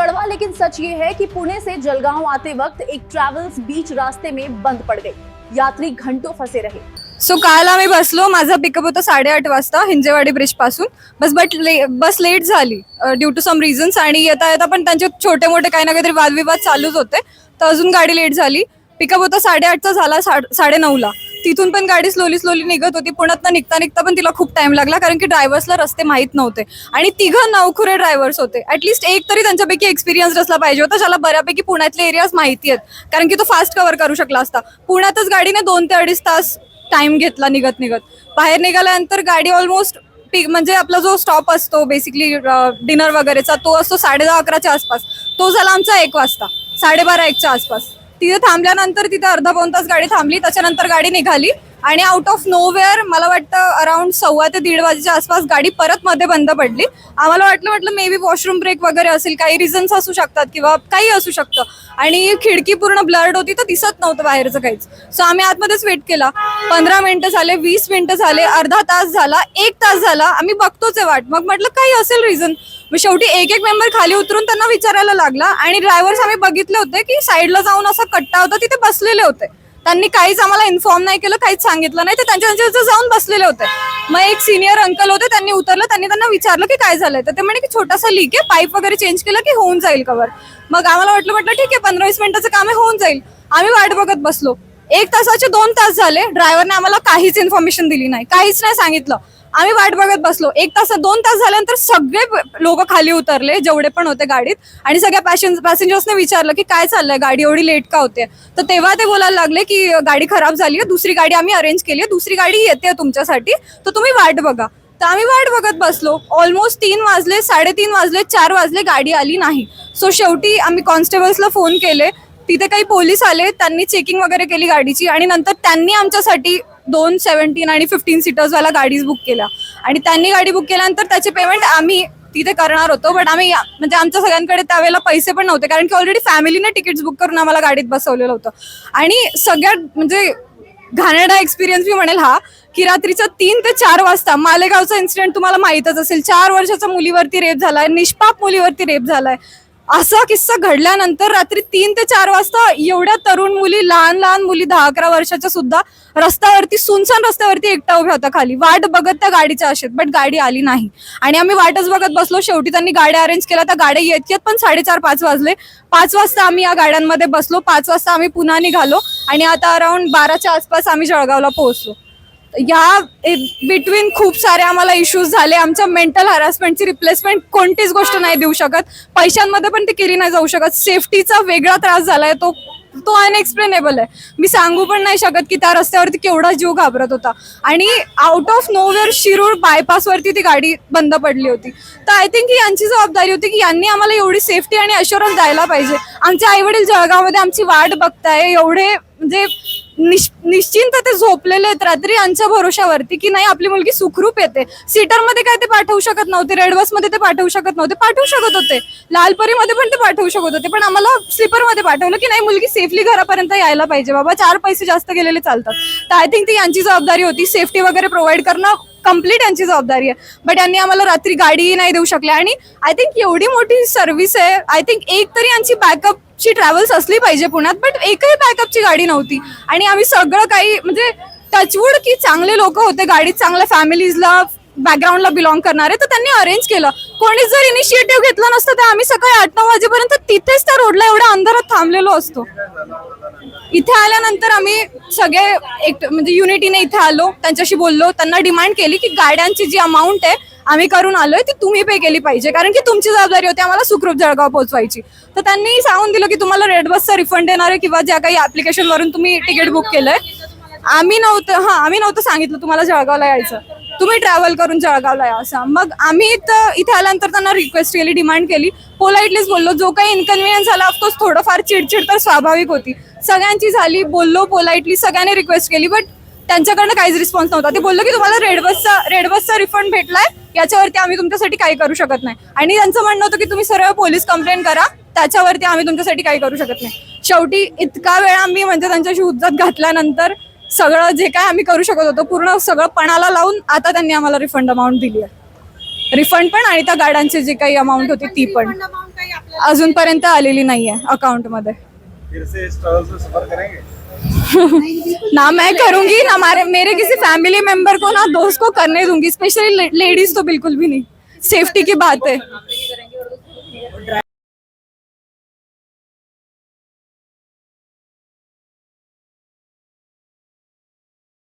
कड़वा लेकिन सच ये है कि पुणे से जलगांव आते वक्त एक ट्रॅव्हल्स बीच रास्ते में बंद पड़ गई। यात्री घंटों फंसे रहे। सो काल आम्ही बसलो, माझा पिकअप होता 8:30 वाजता हिंजेवाडी ब्रिज पासून. बस लेट झाली ड्यू टू सम रिझन्स आणि येता येता पण त्यांचे छोटे मोठे काही ना काहीतरी वादविवाद चालूच होते, तर अजून गाडी लेट झाली. पिकअप होता 8:30चा झाला 9:30ला. तिथून पण गाडी स्लोली निघत होती. पुण्यातनं निघता पण तिला खूप टाइम लागला, कारण की ड्रायव्हर्सला रस्ते माहीत नव्हते आणि तिघं नवखुरे ड्रायव्हर्स होते. ऍटलीस्ट एक तरी त्यांच्यापैकी एक्सपिरियन्स असला पाहिजे होता, ज्याला बऱ्यापैकी पुण्यातले एरियाज माहिती आहेत, कारण की तो फास्ट कव्हर करू शकला असता. पुण्यातच गाडीने 2 ते 2.5 तास टाइम घेतला निघत बाहेर निघाल्यानंतर. गाडी ऑलमोस्ट म्हणजे आपला जो स्टॉप असतो बेसिकली डिनर वगैरेचा, तो असतो 10:30-11च्या आसपास. तो झाला आमचा 1 वाजता, 12:30-1च्या आसपास. तिथे थांबल्यानंतर तिथे अर्धा-पाऊण तास गाडी थांबली. त्याच्यानंतर गाडी निघाली आणि आउट ऑफ नोवेअर मला वाटतं अराउंड 1:15 ते 1:30 वाजेच्या आसपास गाडी परत मध्ये बंद पडली. आम्हाला म्हटलं मे बी वॉशरूम ब्रेक वगैरे असेल, काही रिझन्स असू शकतात किंवा काही असू शकतं. आणि खिडकी पूर्ण ब्लर्ड होती, तर दिसत नव्हतं बाहेरचं काहीच. सो आम्ही आतमध्येच वेट केला. 15 मिनिटं झाले, 20 मिनिटं झाले, अर्धा तास झाला, 1 तास झाला. आम्ही बघतोच आहे वाट. मग म्हटलं काही असेल रिझन. मग शेवटी एक मेंबर खाली उतरून त्यांना विचारायला लागला आणि ड्रायव्हर्स आम्ही बघितले होते की साईडला जाऊन असा कट्टा होता, तिथे बसलेले होते. त्यांनी काहीच आम्हाला इन्फॉर्म नाही केलं, काहीच सांगितलं नाही, ते त्यांच्या जाऊन बसलेले होते. मग एक सिनियर अंकल होते, त्यांनी उतरलं. त्यांनी त्यांना विचारलं की काय झालंय, तर ते म्हणे की छोटासा लीक आहे, पाईप वगैरे चेंज केलं की होऊन जाईल कव्हर. मग आम्हाला म्हटलं ठीक आहे, 15-20 मिनिटाचं काम आहे, होऊन जाईल. आम्ही वाट बघत बसलो. 1 तासाचे 2 तास झाले. ड्रायव्हरने आम्हाला काहीच इन्फॉर्मेशन दिली नाही, काहीच नाही सांगितलं. आम्ही वाट बघत बसलो. 2 तास झाल्यानंतर सगळे लोक खाली उतरले, जेवढे पण होते गाडीत, आणि सगळ्या पॅसेंजर्सने विचारलं की काय चाललंय, गाडी एवढी लेट का होते. तर तेव्हा ते बोलायला लागले की गाडी खराब झाली आहे, दुसरी गाडी आम्ही अरेंज केली आहे, दुसरी गाडी येते तुमच्यासाठी, तर तुम्ही वाट बघा. तर आम्ही वाट बघत बसलो. ऑलमोस्ट 3 वाजले, 3:30 वाजले, 4 वाजले, गाडी आली नाही. सो शेवटी आम्ही कॉन्स्टेबल्सला फोन केले. तिथे काही पोलीस आले, त्यांनी चेकिंग वगैरे केली गाडीची, आणि नंतर त्यांनी आमच्यासाठी 2 17 आणि 15 सीटर्सवाला गाडीज बुक केल्या. आणि त्यांनी गाडी बुक केल्यानंतर त्याचे पेमेंट आम्ही तिथे करणार होतो, बट आम्ही म्हणजे आमच्या सगळ्यांकडे त्यावेळेला पैसे पण नव्हते, कारण की ऑलरेडी फॅमिलीने तिकीट्स बुक करून आम्हाला गाडीत बसवलेलं होतं. आणि सगळ्यात म्हणजे घाणेरडा एक्सपिरियन्स मी म्हणेल हा, की रात्रीचा 3 ते 4 वाजता मालेगावचा इन्सिडेंट तुम्हाला माहीतच असेल. 4 वर्षाच्या मुलीवरती रेप झालाय, निष्पाप मुलीवरती रेप झालाय. असा किस्सा घडल्यानंतर रात्री 3 ते 4 वाजता एवढ्या तरुण मुली, लहान मुली 10-11 वर्षाच्या सुद्धा रस्त्यावरती, सुनसान रस्त्यावरती एकटा उभ्या होत्या खाली, वाट बघत त्या गाडीच्या आशेत. बट गाडी आली नाही आणि आम्ही वाटच बघत बसलो. शेवटी त्यांनी गाड्या अरेंज केल्या. त्या गाड्या येत पण 4:30-5 वाजले. 5 वाजता आम्ही या गाड्यांमध्ये बसलो. 5 वाजता आम्ही पुन्हा निघालो आणि आता अराउंड 12च्या आसपास आम्ही जळगावला पोहोचलो. या बिटवीन खूप सारे आम्हाला इश्यूज झाले. आमच्या मेंटल हॅरासमेंटची रिप्लेसमेंट कोणतीच गोष्ट नाही देऊ शकत, पैशांमध्ये पण ती केली नाही जाऊ शकत. सेफ्टीचा वेगळा त्रास झालाय, तो अनएक्सप्लेनेबल आहे. मी सांगू पण नाही शकत की त्या रस्त्यावरती केवढा जीव घाबरत होता. आणि आउट ऑफ नोवेअर शिरूर बायपासवरती ती गाडी बंद पडली होती. तर आय थिंक ही यांची जबाबदारी होती की यांनी आम्हाला एवढी सेफ्टी आणि अश्युरन्स द्यायला पाहिजे. आमचे आईवडील जळगावमध्ये आमची वाट बघताय, एवढे म्हणजे निश्चिंत ते झोपलेले आहेत रात्री यांच्या भरोशावरती की नाही आपली मुलगी सुखरूप येते. सीटरमध्ये काय ते पाठवू शकत नव्हते, रेड बसमध्ये ते पाठवू शकत नव्हते, पाठवू शकत होते, लालपरीमध्ये पण ते पाठवू शकत होते, पण आम्हाला स्लीपरमध्ये पाठवलं की नाही मुलगी सेफली घरापर्यंत यायला पाहिजे बाबा, 4 पैसे जास्त गेलेले चालतात. तर आय थिंक ती यांची जबाबदारी होती. सेफ्टी वगैरे प्रोव्हाइड करणं कम्प्लीट यांची जबाबदारी आहे. बट यांनी आम्हाला रात्री गाडीही नाही देऊ शकले. आणि आय थिंक एवढी मोठी सर्व्हिस आहे, आय थिंक एक तरी यांची बॅकअपची ट्रॅव्हल्स असली पाहिजे पुण्यात, बट एकही बॅकअपची गाडी नव्हती. आणि आम्ही सगळं काही म्हणजे टचवूड की चांगले लोक होते गाडीत, चांगल्या फॅमिलीजला, बॅकग्राऊंडला बिलॉंग करणारे, तर त्यांनी अरेंज केलं. कोणीच जर इनिशिएटिव्ह घेतला नसतं तर आम्ही सकाळी 8-9 वाजेपर्यंत तिथेच त्या रोडला एवढ्या अंधारात थांबलेलो असतो. इथे आल्यानंतर आम्ही सगळे एक म्हणजे युनिटीने इथे आलो, त्यांच्याशी बोललो, त्यांना डिमांड केली की गाड्यांची जी अमाऊंट आहे आम्ही करून आलोय ती तुम्ही पे केली पाहिजे, कारण की तुमची जबाबदारी होती आम्हाला सुखरूप जळगाव पोहोचवायची. तर त्यांनी सांगून दिलं की तुम्हाला रेड बसचा रिफंड देणार आहे किंवा ज्या काही ऍप्लिकेशनवरून तुम्ही तिकीट बुक केलंय. आम्ही नव्हतं सांगितलं तुम्हाला जळगावला यायचं, तुम्ही ट्रॅव्हल करून जळगावला या असं. मग आम्ही इथे आल्यानंतर त्यांना रिक्वेस्ट केली, डिमांड केली, पोलाइटलीच बोललो. जो काही इन्कन्व्हिनियन्स झाला ऑफकोर्स थोडंफार चिडचिड तर स्वाभाविक होती, सगळ्यांची झाली. बोललो पोलाइटली, सगळ्यांनी रिक्वेस्ट केली, बट त्यांच्याकडनं काहीच रिस्पॉन्स नव्हता. ते बोललो की तुम्हाला रेड बसचा रिफंड भेटलाय, याच्यावरती आम्ही तुमच्यासाठी काही करू शकत नाही. आणि त्यांचं म्हणणं होतं की तुम्ही सरळ पोलीस कंप्लेंट करा, त्याच्यावरती आम्ही तुमच्यासाठी काही करू शकत नाही. शेवटी इतका वेळ आम्ही म्हणजे त्यांच्याशी हुज्जत घातल्यानंतर सगळं जे काय आम्ही करू शकत होतो पूर्ण सगळं पणाला लावून आता त्यांनी आम्हाला रिफंड अमाऊंट दिली आहे. रिफंड पण आणि त्या गाड्यांची जी काही अमाऊंट होती ती पण. अजूनपर्यंत आलेली नाहीये अकाउंट मध्ये. फिर से इस ट्रबल से सफर करेंगे? ना मैं करूंगी ना मेरे किसी फैमिली मेंबर को ना दोस्त को करने दूंगी, स्पेशली लेडीज तो बिल्कुल भी नहीं. सेफ्टी की बात है.